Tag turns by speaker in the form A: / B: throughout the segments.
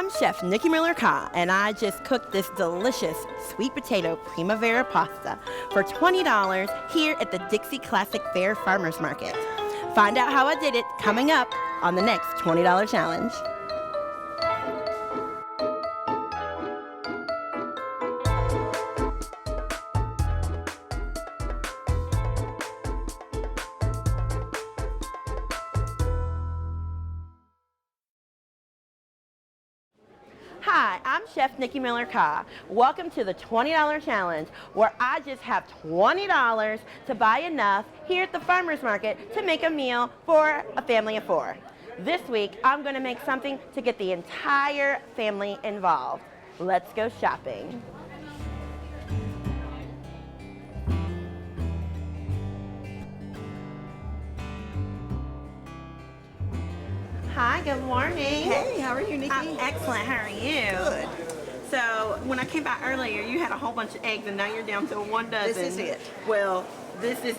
A: I'm Chef Nikki Miller-Ka, and I just cooked this delicious sweet potato primavera pasta for $20 here at the Dixie Classic Fair Farmers Market. Find out how I did it coming up on the next $20 challenge. Hi, I'm Chef Nikki Miller-Ka. Welcome to the $20 challenge, where I just have $20 to buy enough here at the farmers market to make a meal for a family of 4. This week, I'm going to make something to get the entire family involved. Let's go shopping. Hi, good morning.
B: Hey, how are you, Nikki?
A: I'm excellent. How are you?
B: Good.
A: So, when I came by earlier, you had a whole bunch of eggs, and now you're down to 1 dozen.
B: This is it.
A: Well, this is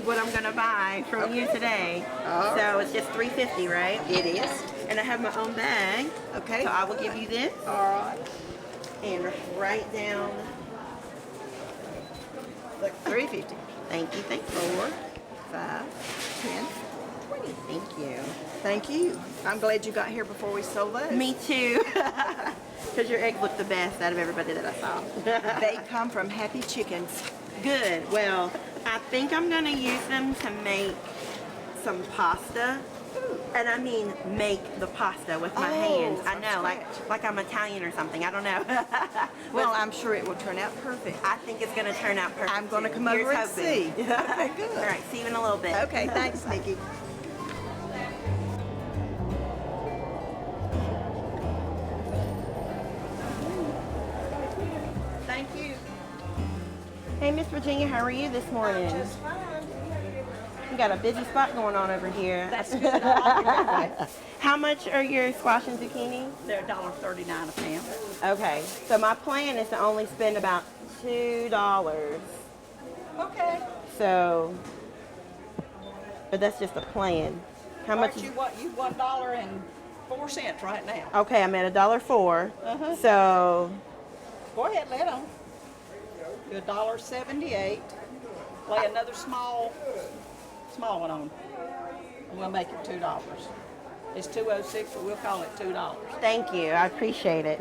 A: what I'm going to buy from you today.
B: All
A: So, it's just $3.50, right?
B: It is.
A: And I have my own bag.
B: Okay.
A: So, I will give you this.
B: All right.
A: And write down
B: Look, $3.50.
A: Thank you, thank you.
B: 4, 5, 10, 20.
A: Thank you.
B: Thank you. I'm glad you got here before we sold those.
A: Me too. Because your eggs look the best out of everybody that I saw.
B: They come from Happy Chickens.
A: Good. Well, I think I'm going to use them to make some pasta. And I mean make the pasta with my hands. I
B: from
A: know,
B: scratch.
A: like I'm Italian or something. I don't know.
B: Well, I'm sure it will turn out perfect.
A: I think it's going to turn out perfect.
B: I'm going to
A: too.
B: come over
A: Here's
B: and
A: hoping.
B: see. Okay, good.
A: All right, see you in a little bit.
B: Okay, thanks, Nikki. Thank you.
A: Hey, Miss Virginia, how are you this morning?
B: Just fine.
A: You got a busy spot going on over here.
B: That's good. I like it that way.
A: How much are your squash and zucchini?
B: They're $1.39 a pound.
A: Okay, so my plan is to only spend about $2.
B: Okay.
A: So, but that's just a plan. How much?
B: You $1.04 right now.
A: Okay, I'm at $1.04.
B: Uh-huh.
A: So,
B: Go ahead, let them. Do $1.78. Lay another small one on. And we'll make it $2. It's $2.06, but we'll call it $2.
A: thank you. I appreciate it.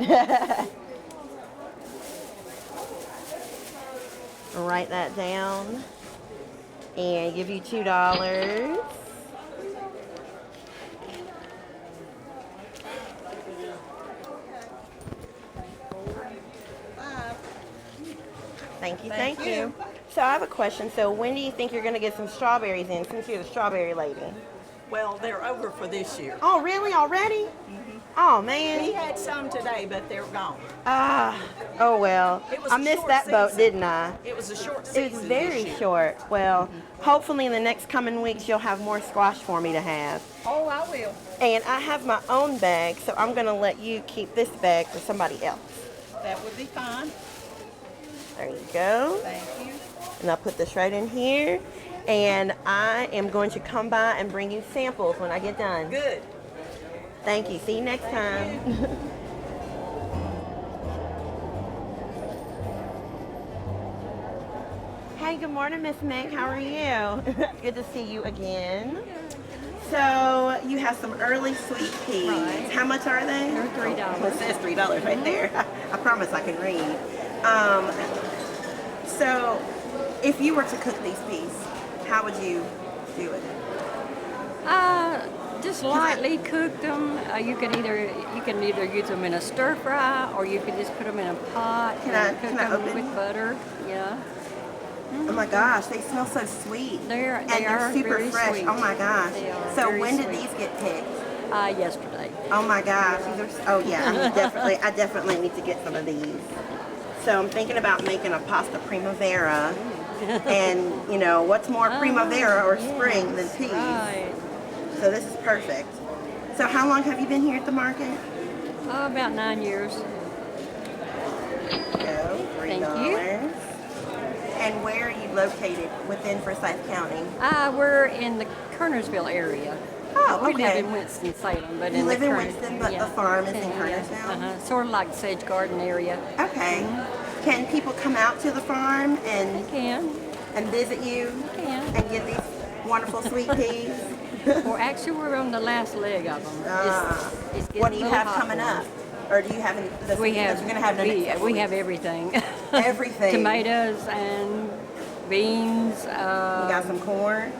A: Write that down and give you $2. Thank you, thank you. So I have a question. So when do you think you're going to get some strawberries in, since you're the strawberry lady?
B: Well, they're over for this year.
A: Oh, really? Already? Oh,
B: We
A: man.
B: had some today, but they're gone.
A: Oh, well.
B: It was
A: I
B: a
A: missed
B: short
A: that boat,
B: season.
A: didn't I?
B: It was a short season.
A: It was very
B: this year.
A: short. Well, hopefully in the next coming weeks you'll have more squash for me to have.
B: Oh, I will.
A: And I have my own bag, so I'm going to let you keep this bag for somebody else.
B: That would be fine.
A: There you go.
B: Thank you.
A: And I'll put this right in here. And I am going to come by and bring you samples when I get done.
B: Good.
A: Thank you. See you next time. Hey, good morning, Miss Meg. How are you? Good to see you again. So you have some early sweet peas.
B: Right.
A: How much are they?
C: They're $3.
A: Well, it says $3 right there. I promise I can read. So if you were to cook these peas, how would you do it?
C: Just lightly cook them. You can either use them in a stir fry, or you can just put them in a pot
A: Can
C: and
A: I
C: cook them
A: open?
C: with butter. Yeah,
A: Oh my gosh, they smell so sweet.
C: they are
A: super
C: very
A: fresh.
C: sweet.
A: Oh my gosh.
C: They are
A: So
C: very
A: when did
C: sweet.
A: these get picked?
C: Yesterday.
A: Oh my gosh, these are. Oh yeah, I definitely need to get some of these. So I'm thinking about making a pasta primavera, and you know what's more primavera or spring than peas?
C: Right.
A: So this is perfect. So how long have you been here at the market?
C: Oh, about 9 years.
A: Go, $3.
C: Thank you.
A: And where are you located within Forsyth County?
C: We're in the Kernersville area.
A: Oh, Oh,
C: We live
A: okay.
C: in Winston-Salem, but
A: You
C: in
A: live
C: the
A: in
C: current,
A: Winston, but the farm is in Kernersville?
C: Sort of like Sage Garden area.
A: Okay. Can people come out to the farm
C: They
A: and
C: can.
A: visit you
C: can.
A: and get these wonderful sweet peas?
C: Well, actually, we're on the last leg of them. It's getting
A: What do you
C: a little
A: have
C: hot
A: coming
C: for 'em.
A: up? Or do you have any, the
C: We
A: seeds that
C: have,
A: you're going to have the next couple
C: we
A: weeks?
C: have everything.
A: Everything.
C: Tomatoes and beans.
A: You got some corn?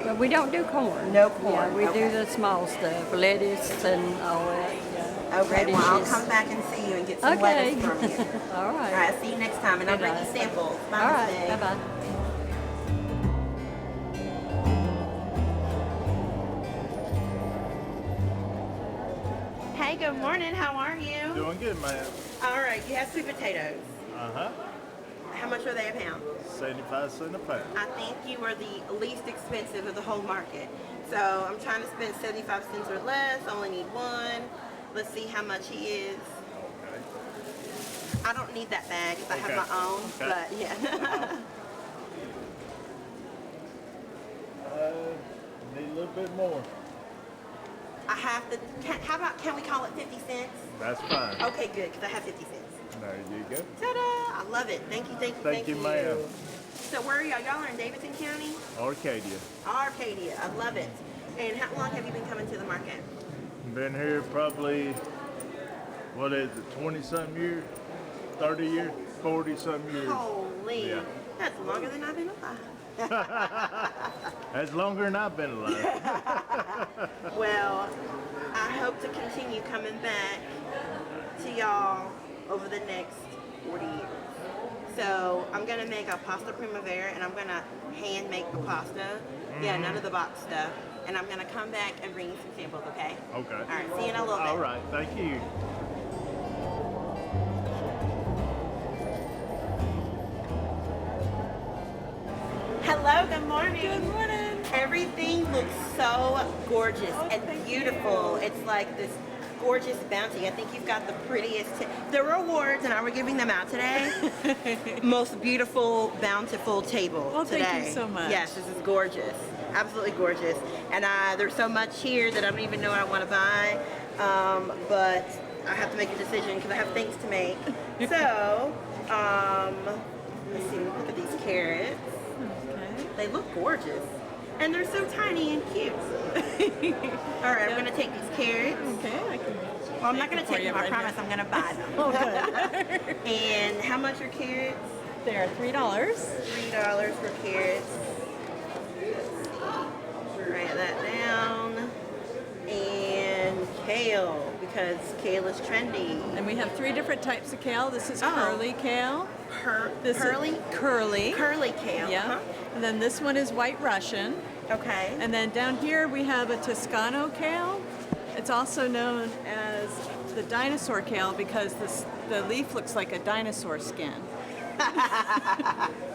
C: But we don't do corn.
A: No corn,
C: Yeah, we
A: okay.
C: do the small stuff, lettuce and all that. Yeah.
A: Okay, well, I'll
C: Radishes.
A: come back and see you and get some
C: Okay.
A: lettuce from you.
C: All right.
A: All right, see you next time, and I'll bring you
C: Bye-bye.
A: samples. Bye,
C: All
A: Miss
C: right.
A: May.
C: Bye-bye.
A: Hey, good morning. How are you?
D: Doing good, man.
A: All right, you have sweet potatoes.
D: Uh-huh.
A: How much are they a pound?
D: 75 cents a pound.
A: I think you are the least expensive of the whole market. So I'm trying to spend 75 cents or less. I only need one. Let's see how much he is.
D: Okay.
A: I don't need that bag because I
D: Okay.
A: have my own,
D: Okay.
A: but yeah.
D: Need a little bit more.
A: I have to, how about, can we call it 50 cents?
D: That's fine.
A: Okay, good, because I have 50 cents.
D: There you go.
A: Ta-da! I love it. Thank you, thank you,
D: Thank you, ma'am.
A: So where are y'all? Y'all are in Davidson County?
D: Arcadia.
A: Arcadia. I love it. And how long have you been coming to the market?
D: Been here probably, what is it, 20-something years? 30 years? 40-something years?
A: Holy.
D: Yeah.
A: That's longer than I've been alive.
D: That's longer than I've been alive.
A: Well, I hope to continue coming back to y'all over the next 40 years. So I'm gonna make a pasta primavera, and I'm gonna hand make the pasta. Yeah, none of the box stuff. And I'm gonna come back and bring you some samples, okay?
D: Okay.
A: All right, see you in a little bit.
D: All right, thank you.
A: Hello, good morning. Good morning. Everything looks so gorgeous and beautiful. It's like this gorgeous bounty. I think you've got the prettiest. There were awards, and we're giving them out today. Most beautiful, bountiful table
E: Well,
A: today.
E: thank you so much.
A: Yes, this is gorgeous. Absolutely gorgeous. And there's so much here that I don't even know what I want to buy. But I have to make a decision because I have things to make. So, let's see. Look at these carrots.
E: Okay.
A: They look gorgeous. And they're so tiny and cute. All right, I'm going to take these carrots.
E: Okay, I can.
A: Well, I'm not going to
E: for
A: take
E: you
A: them, I
E: right
A: promise.
E: now.
A: I'm going to buy them.
E: Oh, good.
A: And how much are carrots?
E: They're $3.
A: $3 for carrots. Write that down. And kale, because kale is trendy.
E: And we have 3 different types of kale. This is
A: Oh.
E: curly kale. This
A: Curly?
E: Is curly.
A: Curly kale.
E: Yeah.
A: Uh-huh.
E: And then this one is white Russian.
A: Okay.
E: And then down here we have a Toscano kale. It's also known as the dinosaur kale because the leaf looks like a dinosaur skin.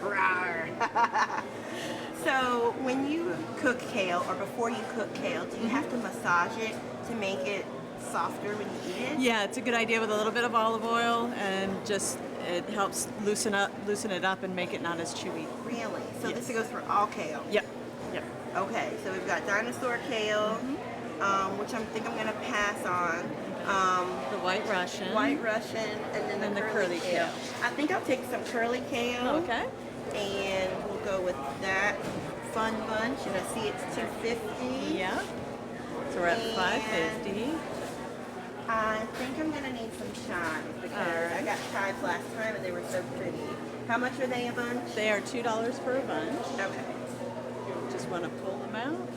A: Rawr. So when you cook kale, or before you cook kale, do you have to massage it to make it softer when you eat it?
E: Yeah, it's a good idea with a little bit of olive oil, and just it helps loosen it up and make it not as chewy.
A: Really? So
E: Yes.
A: this goes for all kale?
E: Yep. Yep.
A: Okay, so we've got dinosaur kale, which I think I'm going to pass on.
E: The white Russian.
A: White Russian, and then
E: And
A: the
E: the
A: curly
E: curly
A: kale.
E: kale.
A: I think I'll take some curly kale.
E: Okay.
A: And we'll go with that fun bunch, and I see it's $2.50.
E: Yeah. So we're at
A: And-
E: $5.50.
A: I think I'm gonna need some chives because I
E: Alright.
A: got chives last time and they were so pretty. How much are they a bunch?
E: They are $2 for a bunch.
A: Okay,
E: Just want to pull them out.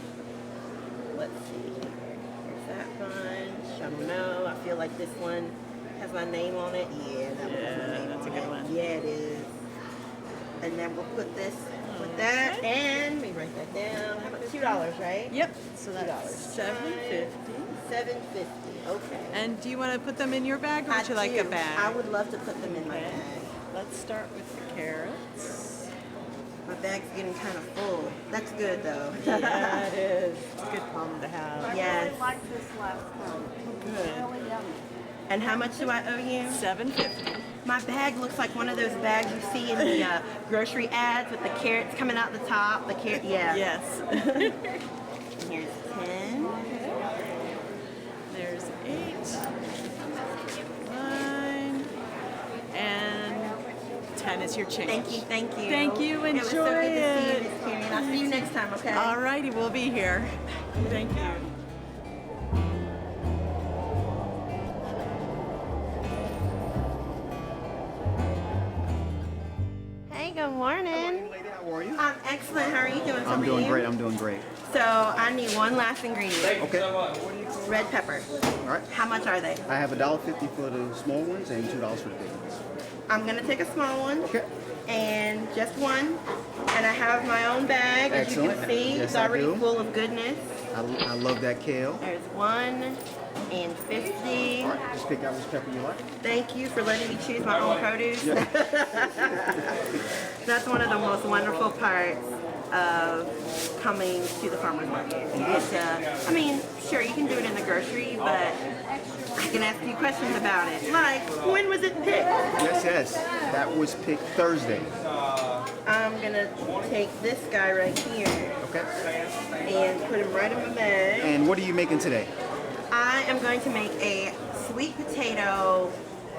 A: let's see. Here's that bunch. I don't know. I feel like this one has my name on it. Yeah, that one has
E: Yeah,
A: my name
E: that's a
A: on
E: good
A: it.
E: one.
A: Yeah, it is. And then we'll put this with that, and let me write that down. How much? $2, right?
E: Yep. So
A: $2.
E: that's $7.50.
A: $7.50. Okay.
E: And do you want to put them in your bag, or would you like a
A: do.
E: bag?
A: I would love to put them in my
E: Okay.
A: bag.
E: Let's start with the carrots.
A: My bag's getting kind of full. That's good though.
E: Yeah, it is. It's a good problem to have.
A: Yes.
F: This last time.
E: Good.
F: Really yummy.
A: And how much do I owe you?
E: $7.50.
A: My bag looks like one of those bags you see in the grocery ads with the carrots coming out the top. The carrot, yeah.
E: Yes.
A: Here's 10.
E: as your change.
A: Thank you, thank you.
E: Thank you,
A: It was so good
E: enjoy
A: to see you,
E: it.
A: Miss Karen. I'll see you next time, okay?
E: All righty, we'll be here. Thank you.
A: Hey, good morning.
F: Lady, how are you?
A: I'm excellent. How are you doing?
F: I'm doing great. I'm doing great.
A: So I need one last ingredient.
F: Okay.
A: Red pepper.
F: All right.
A: How much are they?
F: I have $1.50 for the small ones and $2 for the big ones.
A: I'm gonna take a small one.
F: Okay.
A: And just one. And I have my own bag, as you can
F: Excellent.
A: see.
F: Yes,
A: It's
F: I
A: already
F: do.
A: full of goodness.
F: I love that kale.
A: There's 1 and 50.
F: All right. Just pick out which pepper you like.
A: Thank you for letting me choose my own produce. That's one of the most wonderful parts of coming to the farmer's market. It's, I mean, sure, you can do it in the grocery, but I can ask you questions about it. Like, when was it picked?
F: Yes. That was picked Thursday.
A: I'm gonna take this guy right here
F: Okay.
A: and put him right in my bag.
F: And what are you making today?
A: I am going to make a sweet potato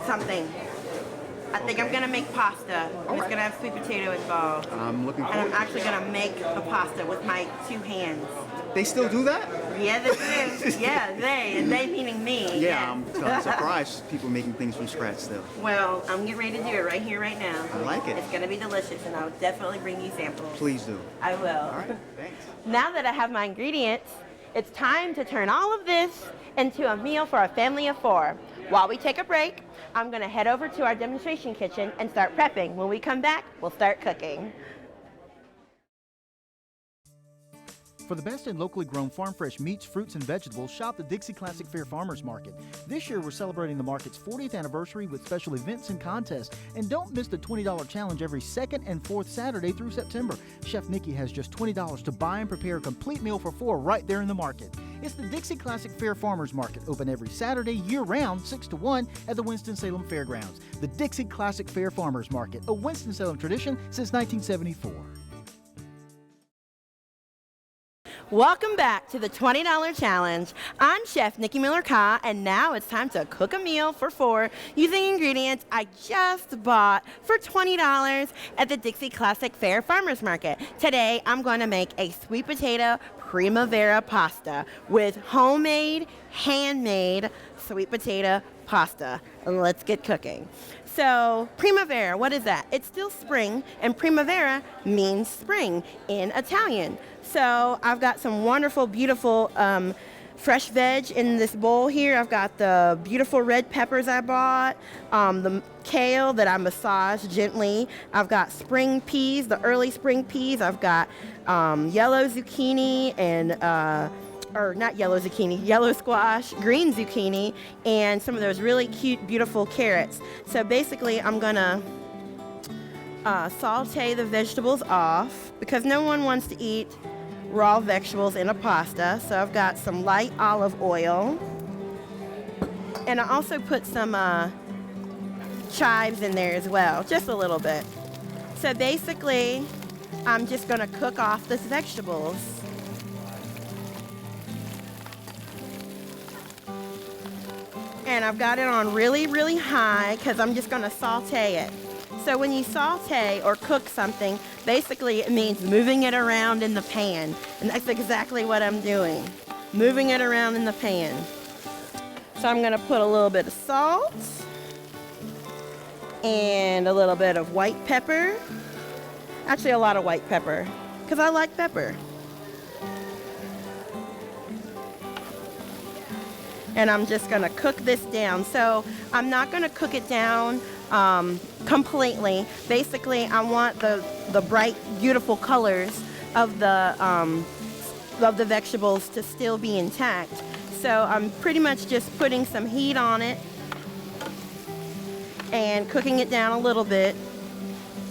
A: something. I think I'm gonna make pasta. It's gonna have sweet potato involved.
F: I'm looking
A: And
F: forward.
A: I'm actually gonna make the pasta with my 2 hands.
F: They still do that?
A: Yeah, they do. Yeah, they. And they meaning me.
F: Yeah,
A: yes.
F: I'm surprised people making things from scratch still.
A: Well, I'm getting ready to do it right here, right now.
F: I like it.
A: It's gonna be delicious, and I'll definitely bring you samples.
F: Please do.
A: I will.
F: All right. Thanks.
A: Now that I have my ingredients, it's time to turn all of this into a meal for a family of 4. While we take a break, I'm gonna head over to our demonstration kitchen and start prepping. When we come back, we'll start cooking.
G: For the best in locally grown farm fresh meats, fruits, and vegetables, shop the Dixie Classic Fair Farmers Market. This year, we're celebrating the market's 40th anniversary with special events and contests. And don't miss the $20 challenge every 2nd and 4th Saturday through September. Chef Nikki has just $20 to buy and prepare a complete meal for 4 right there in the market. It's the Dixie Classic Fair Farmers Market, open every Saturday, year-round, 6 to 1 at the Winston-Salem Fairgrounds. The Dixie Classic Fair Farmers Market, a Winston-Salem tradition since 1974.
A: Welcome back to the $20 challenge. I'm Chef Nikki Miller-Ka, and now it's time to cook a meal for 4 using ingredients I just bought for $20 at the Dixie Classic Fair Farmers Market. Today, I'm going to make a sweet potato primavera pasta with homemade, handmade sweet potato pasta. And let's get cooking. So, primavera, what is that? It's still spring, and primavera means spring in Italian. So, I've got some wonderful, beautiful fresh veg in this bowl here. I've got the beautiful red peppers I bought, the kale that I massaged gently. I've got spring peas, the early spring peas. I've got yellow zucchini and or not yellow zucchini, yellow squash, green zucchini, and some of those really cute, beautiful carrots. So basically, I'm gonna saute the vegetables off because no one wants to eat raw vegetables in a pasta. So I've got some light olive oil, and I also put some chives in there as well, just a little bit. So basically, I'm just gonna cook off these vegetables. And I've got it on really, really high because I'm just going to saute it. So when you saute or cook something, basically it means moving it around in the pan. And that's exactly what I'm doing, moving it around in the pan. So I'm going to put a little bit of salt and a little bit of white pepper. Actually, a lot of white pepper because I like pepper. And I'm just gonna cook this down. So I'm not gonna cook it down completely. Basically, I want the bright, beautiful colors of the vegetables to still be intact. So I'm pretty much just putting some heat on it and cooking it down a little bit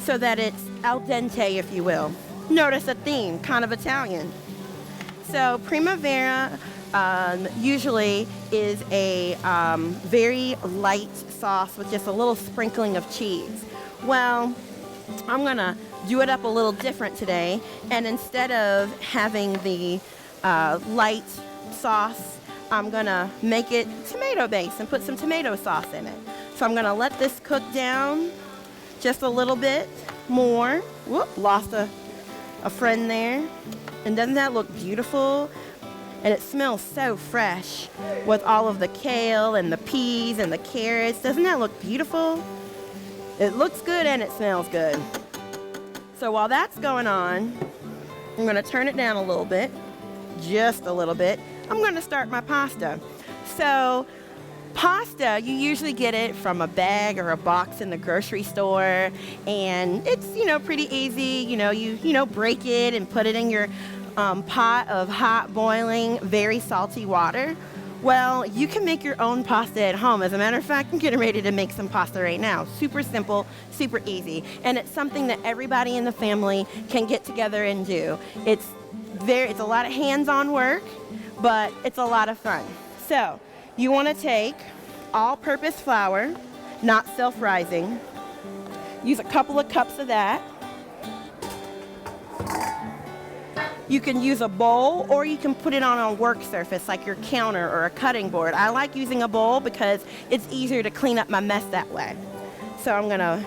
A: so that it's al dente, if you will. Notice a theme, kind of Italian. So primavera usually is a very light sauce with just a little sprinkling of cheese. Well, I'm gonna do it up a little different today, and instead of having the light sauce, I'm gonna make it tomato based and put some tomato sauce in it. So I'm gonna let this cook down just a little bit more. Whoop, lost a friend there. And doesn't that look beautiful? And it smells so fresh with all of the kale and the peas and the carrots. Doesn't that look beautiful? It looks good and it smells good. So while that's going on, I'm gonna turn it down a little bit, just a little bit. I'm gonna start my pasta. So pasta, you usually get it from a bag or a box in the grocery store, and it's, pretty easy. You break it and put it in your pot of hot, boiling, very salty water. Well, you can make your own pasta at home. As a matter of fact, I'm getting ready to make some pasta right now. Super simple, super easy. And it's something that everybody in the family can get together and do. It's a lot of hands-on work, but it's a lot of fun. So, you want to take all-purpose flour, not self-rising. Use a couple of cups of that. You can use a bowl, or you can put it on a work surface like your counter or a cutting board. I like using a bowl because it's easier to clean up my mess that way. So I'm gonna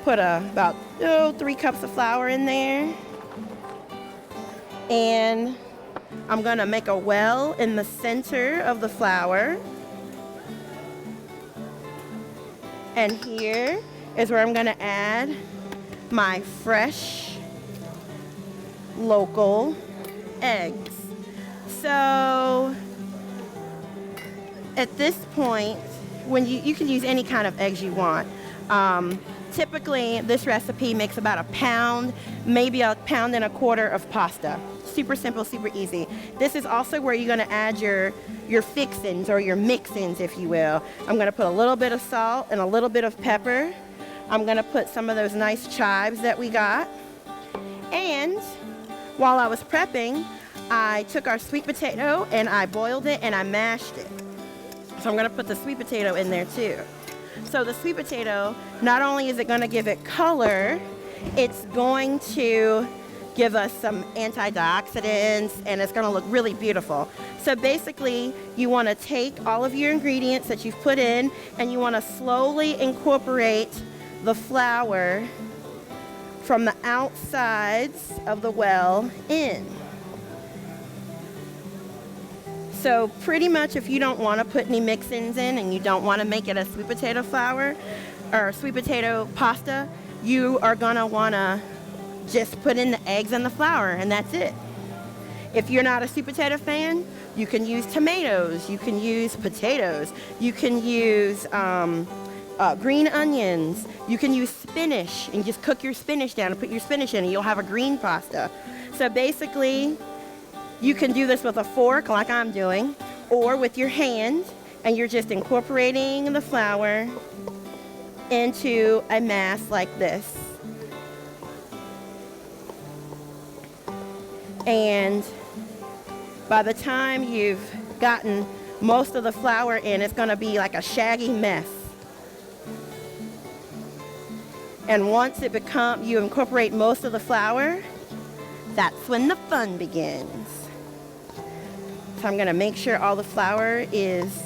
A: put about 3 cups of flour in there. And I'm gonna make a well in the center of the flour. And here is where I'm gonna add my fresh local eggs. So at this point, when you can use any kind of eggs you want. Typically, this recipe makes about 1 pound, maybe 1.25 pounds of pasta. Super simple, super easy. This is also where you're gonna add your fixins or your mix-ins, if you will. I'm gonna put a little bit of salt and a little bit of pepper. I'm gonna put some of those nice chives that we got. And while I was prepping, I took our sweet potato and I boiled it and I mashed it. So I'm gonna put the sweet potato in there too. So the sweet potato, not only is it gonna give it color, it's going to give us some antioxidants, and it's gonna look really beautiful. So basically, you wanna take all of your ingredients that you've put in, and you wanna slowly incorporate the flour from the outsides of the well in. So pretty much, if you don't want to put any mix-ins in and you don't want to make it a sweet potato flour or sweet potato pasta, you are gonna want to just put in the eggs and the flour, and that's it. If you're not a sweet potato fan, you can use tomatoes, you can use potatoes, you can use green onions, you can use spinach and just cook your spinach down and put your spinach in and you'll have a green pasta. So basically, you can do this with a fork like I'm doing, or with your hand, and you're just incorporating the flour into a mass like this. And by the time you've gotten most of the flour in, it's gonna be like a shaggy mess. And once you incorporate most of the flour, that's when the fun begins. So I'm gonna make sure all the flour is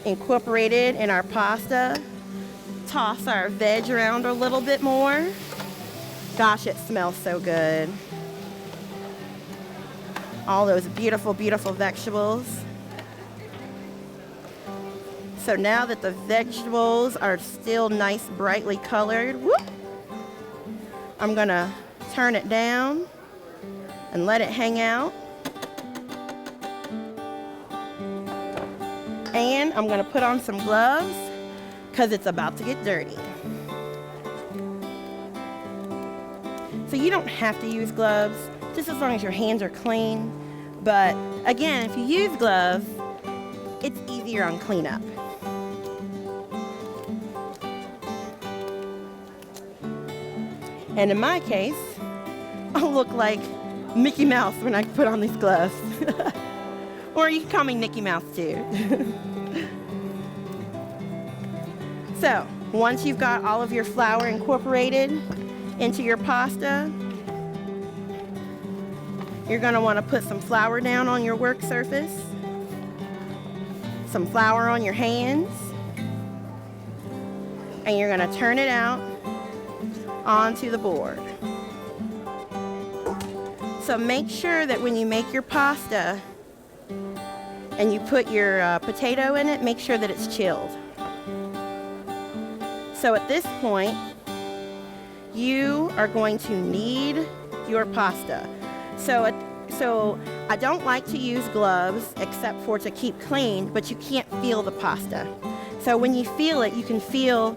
A: incorporated in our pasta. Toss our veg around a little bit more. Gosh, it smells so good. All those beautiful, beautiful vegetables. So now that the vegetables are still nice, brightly colored, whoop, I'm gonna turn it down and let it hang out. And I'm gonna put on some gloves because it's about to get dirty. So you don't have to use gloves, just as long as your hands are clean. But again, if you use gloves, it's easier on cleanup. And in my case, I'll look like Mickey Mouse when I put on these gloves. Or you can call me Mickey Mouse too. So, once you've got all of your flour incorporated into your pasta, you're gonna wanna put some flour down on your work surface, some flour on your hands, and you're going to turn it out onto the board. So make sure that when you make your pasta and you put your potato in it, make sure that it's chilled. So at this point, you are going to knead your pasta. So I don't like to use gloves except for to keep clean, but you can't feel the pasta. So when you feel it, you can feel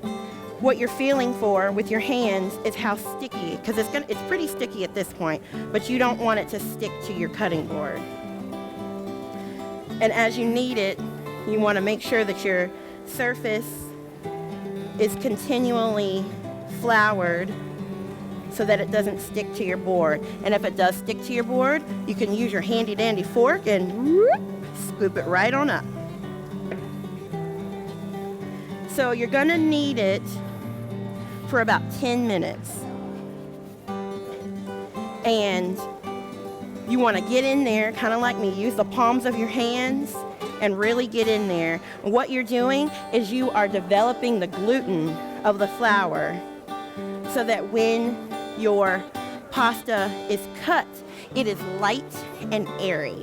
A: what you're feeling for with your hands is how sticky, because it's pretty sticky at this point, but you don't want it to stick to your cutting board. And as you knead it, you want to make sure that your surface is continually floured so that it doesn't stick to your board. And if it does stick to your board, you can use your handy dandy fork and whoop, scoop it right on up. So you're gonna knead it for about 10 minutes. And you wanna get in there, kind of like me, use the palms of your hands and really get in there. And what you're doing is you are developing the gluten of the flour so that when your pasta is cut, it is light and airy.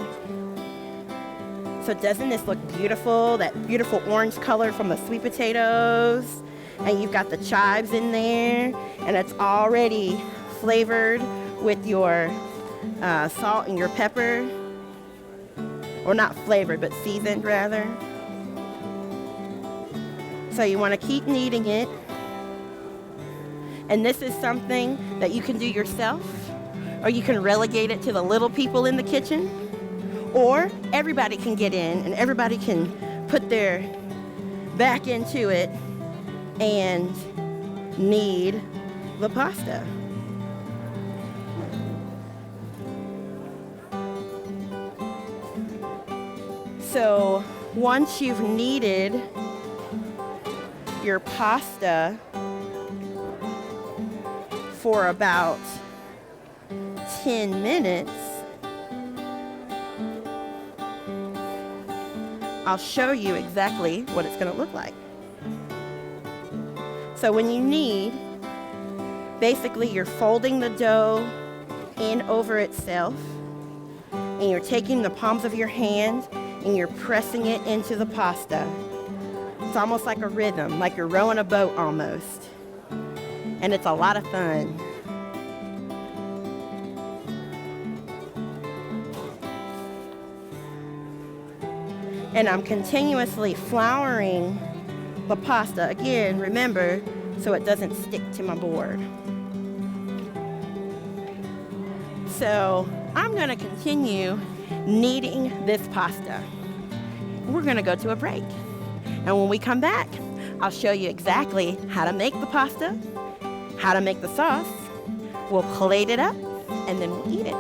A: So doesn't this look beautiful? That beautiful orange color from the sweet potatoes. And you've got the chives in there, and it's already flavored with your salt and your pepper. Or not flavored, but seasoned rather. So you want to keep kneading it. And this is something that you can do yourself, or you can relegate it to the little people in the kitchen, or everybody can get in and everybody can put their back into it and knead the pasta. So once you've kneaded your pasta for about 10 minutes, I'll show you exactly what it's going to look like. So when you knead, basically you're folding the dough in over itself, and you're taking the palms of your hand and you're pressing it into the pasta. It's almost like a rhythm, like you're rowing a boat almost. And it's a lot of fun. And I'm continuously flouring the pasta, again, remember, so it doesn't stick to my board. So I'm gonna continue kneading this pasta. We're gonna go to a break. And when we come back, I'll show you exactly how to make the pasta, how to make the sauce. We'll plate it up, and then we'll eat it.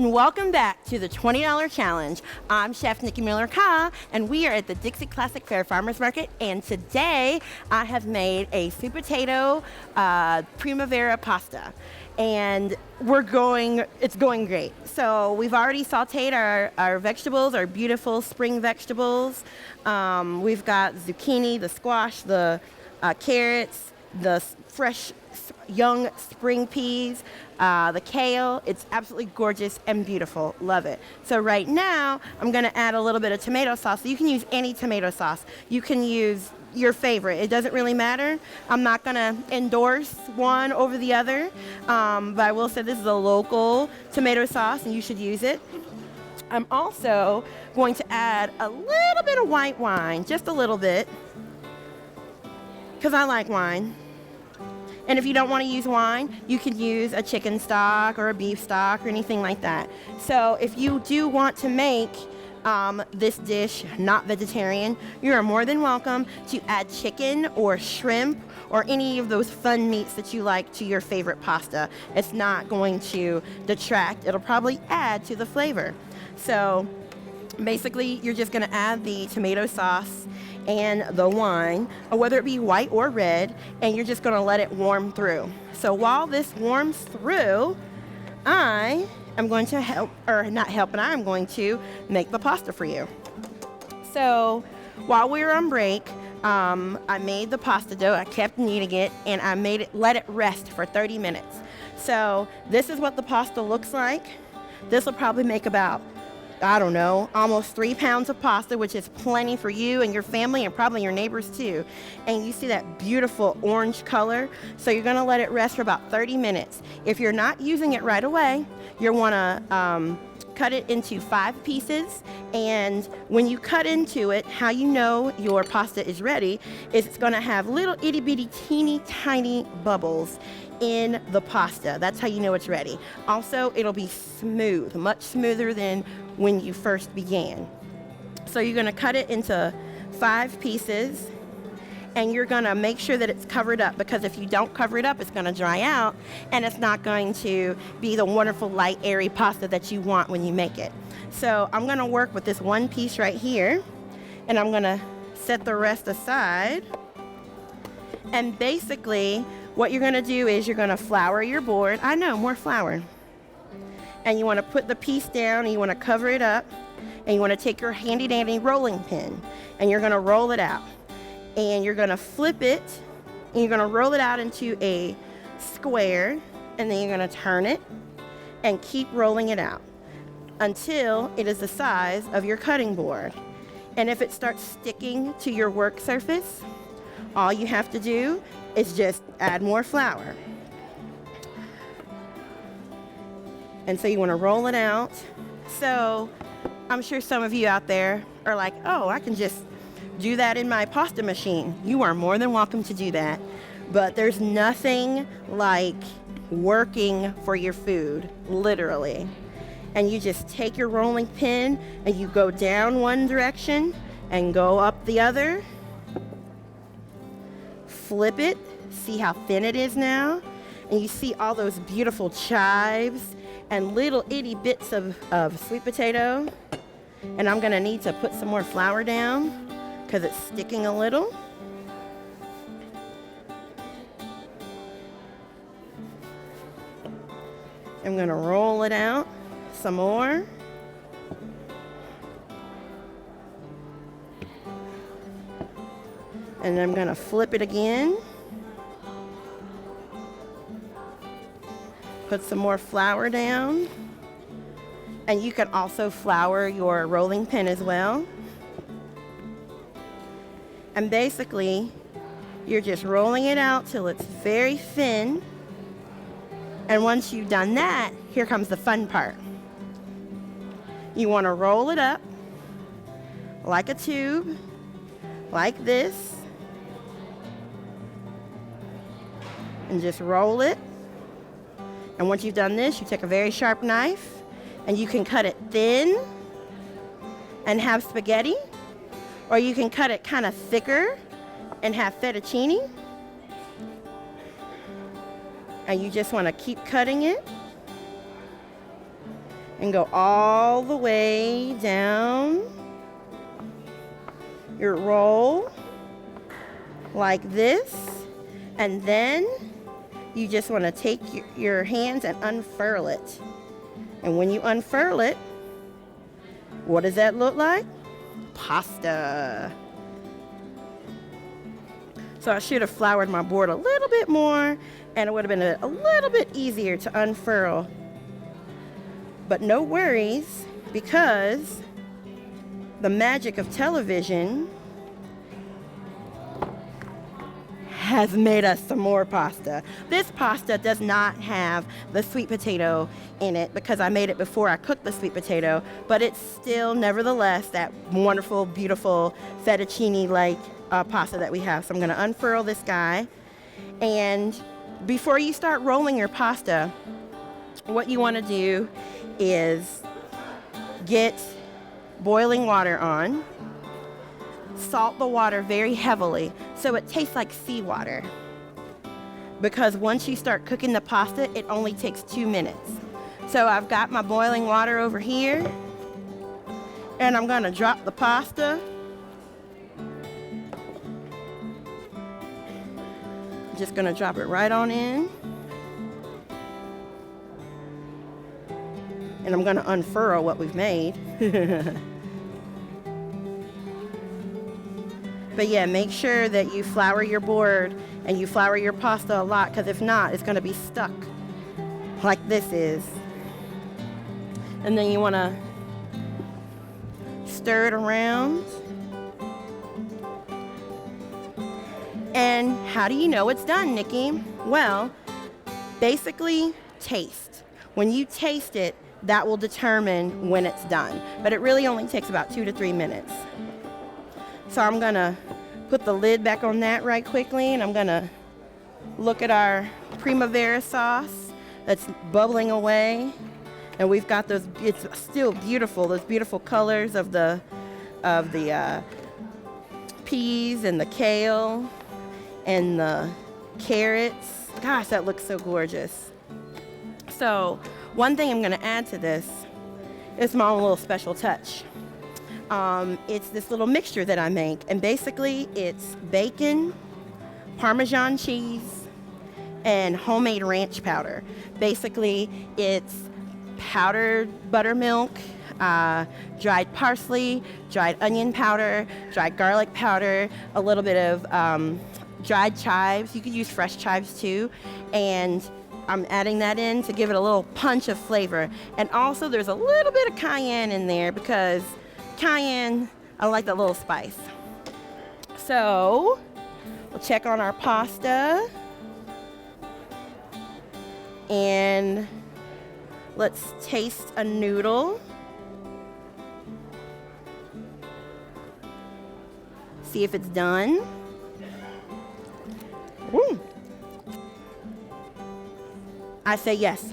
A: And welcome back to the $20 Challenge. I'm Chef Nikki Miller-Ka, and we are at the Dixie Classic Fair Farmers Market. And today I have made a sweet potato primavera pasta. And it's going great. So we've already sauteed our vegetables, our beautiful spring vegetables. We've got zucchini, the squash, the carrots, the fresh young spring peas, the kale. It's absolutely gorgeous and beautiful. Love it. So right now, I'm going to add a little bit of tomato sauce. So you can use any tomato sauce. You can use your favorite. It doesn't really matter. I'm not going to endorse one over the other, but I will say this is a local tomato sauce, and you should use it. I'm also going to add a little bit of white wine, just a little bit, because I like wine. And if you don't want to use wine, you can use a chicken stock or a beef stock or anything like that. So if you do want to make this dish not vegetarian, you are more than welcome to add chicken or shrimp or any of those fun meats that you like to your favorite pasta. It's not going to detract. It'll probably add to the flavor. So basically, you're just going to add the tomato sauce and the wine, or whether it be white or red, and you're just going to let it warm through. So while this warms through, I am going to help, or not help, but I'm going to make the pasta for you. So while we were on break, I made the pasta dough. I kept kneading it, and I let it rest for 30 minutes. So this is what the pasta looks like. This will probably make about, I don't know, almost 3 pounds of pasta, which is plenty for you and your family and probably your neighbors too. And you see that beautiful orange color. So you're gonna let it rest for about 30 minutes. If you're not using it right away, you'll wanna cut it into 5 pieces. And when you cut into it, how you know your pasta is ready is it's gonna have little itty bitty teeny tiny bubbles in the pasta. That's how you know it's ready. Also, it'll be smooth, much smoother than when you first began. So you're gonna cut it into 5 pieces, and you're gonna make sure that it's covered up, because if you don't cover it up, it's gonna dry out, and it's not going to be the wonderful, light, airy pasta that you want when you make it. So I'm gonna work with this one piece right here, and I'm gonna set the rest aside. And basically, what you're gonna do is you're gonna flour your board. I know, more flour. And you wanna put the piece down, and you wanna cover it up, and you wanna take your handy dandy rolling pin, and you're gonna roll it out. And you're gonna flip it, and you're gonna roll it out into a square, and then you're gonna turn it, and keep rolling it out until it is the size of your cutting board. And if it starts sticking to your work surface, all you have to do is just add more flour. And so you want to roll it out. So I'm sure some of you out there are like, oh, I can just do that in my pasta machine. You are more than welcome to do that. But there's nothing like working for your food, literally. And you just take your rolling pin and you go down one direction and go up the other. Flip it, see how thin it is now, and you see all those beautiful chives and little itty bits of sweet potato. And I'm gonna need to put some more flour down because it's sticking a little. I'm gonna roll it out some more. And I'm gonna flip it again. Put some more flour down. And you can also flour your rolling pin as well. And basically, you're just rolling it out till it's very thin. And once you've done that, here comes the fun part. You wanna roll it up like a tube, like this. And just roll it. And once you've done this, you take a very sharp knife and you can cut it thin and have spaghetti, or you can cut it kind of thicker and have fettuccine. And you just want to keep cutting it and go all the way down your roll like this. And then you just want to take your hands and unfurl it. And when you unfurl it, what does that look like? Pasta. So I should have floured my board a little bit more, and it would have been a little bit easier to unfurl. But no worries, because the magic of television has made us some more pasta. This pasta does not have the sweet potato in it because I made it before I cooked the sweet potato, but it's still nevertheless that wonderful, beautiful fettuccine-like pasta that we have. So I'm gonna unfurl this guy. And before you start rolling your pasta, what you wanna do is get boiling water on, salt the water very heavily so it tastes like seawater. Because once you start cooking the pasta, it only takes 2 minutes. So I've got my boiling water over here, and I'm gonna drop the pasta. Just gonna drop it right on in. And I'm gonna unfurl what we've made. But yeah, make sure that you flour your board and you flour your pasta a lot, because if not, it's gonna be stuck like this is. And then you wanna stir it around. And how do you know it's done, Nikki? Well, basically, taste. When you taste it, that will determine when it's done. But it really only takes about 2 to 3 minutes. So I'm gonna put the lid back on that right quickly, and I'm gonna look at our primavera sauce that's bubbling away. And we've got those, it's still beautiful, those beautiful colors of the peas and the kale and the carrots. Gosh, that looks so gorgeous. So one thing I'm gonna add to this is my own little special touch. It's this little mixture that I make, and basically it's bacon, Parmesan cheese, and homemade ranch powder. Basically, it's powdered buttermilk, dried parsley, dried onion powder, dried garlic powder, a little bit of dried chives. You could use fresh chives too, and I'm adding that in to give it a little punch of flavor. And also there's a little bit of cayenne in there because cayenne, I like that little spice. So we'll check on our pasta, and let's taste a noodle. See if it's done. Woo. I say yes.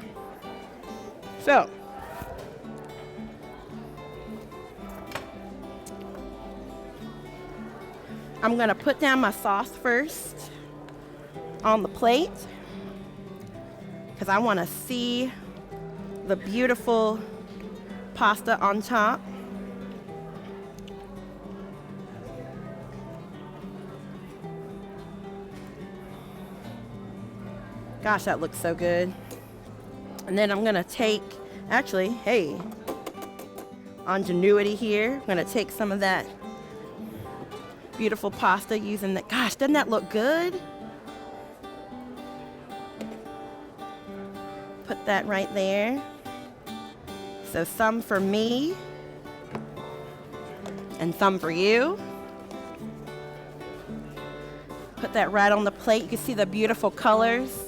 A: So I'm gonna put down my sauce first on the plate because I want to see the beautiful pasta on top. Gosh, that looks so good. And then I'm gonna take, actually, hey, ingenuity here. I'm gonna take some of that beautiful pasta using that. Gosh, doesn't that look good? Put that right there. So some for me and some for you. Put that right on the plate. You can see the beautiful colors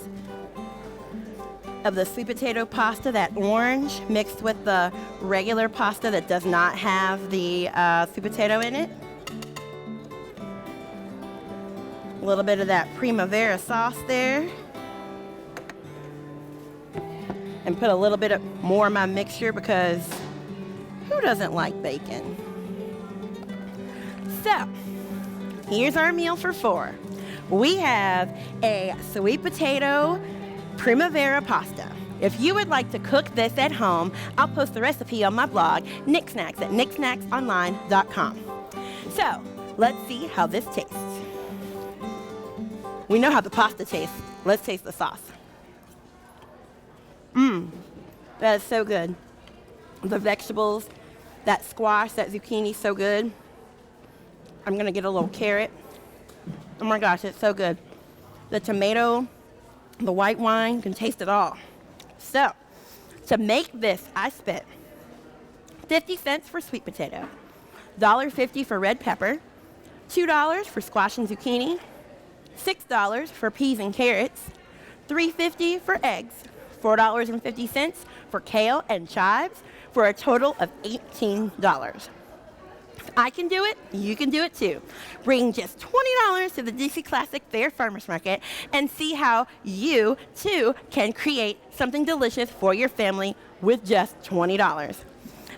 A: of the sweet potato pasta, that orange mixed with the regular pasta that does not have the sweet potato in it. A little bit of that primavera sauce there. And put a little bit more of my mixture because who doesn't like bacon? So, here's our meal for 4. We have a sweet potato primavera pasta. If you would like to cook this at home, I'll post the recipe on my blog, Nicksnacks at nicksnacksonline.com. So, let's see how this tastes. We know how the pasta tastes. Let's taste the sauce. That is so good. The vegetables, that squash, that zucchini, so good. I'm gonna get a little carrot. Oh my gosh, it's so good. The tomato the white wine, you can taste it all. So, to make this, I spent 50 cents for sweet potato, $1.50 for red pepper, $2 for squash and zucchini, $6 for peas and carrots, $3.50 for eggs, $4.50 for kale and chives, for a total of $18. If I can do it, you can do it too. Bring just $20 to the DC Classic Fair Farmers Market and see how you too can create something delicious for your family with just $20.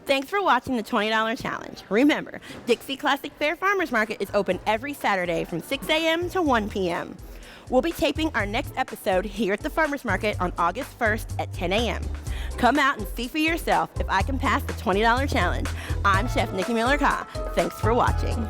A: Thanks for watching the $20 Challenge. Remember, Dixie Classic Fair Farmers Market is open every Saturday from 6 a.m. to 1 p.m. We'll be taping our next episode here at the Farmers Market on August 1st at 10 a.m. Come out and see for yourself if I can pass the $20 Challenge. I'm Chef Nikki Miller-Ka. Thanks for watching.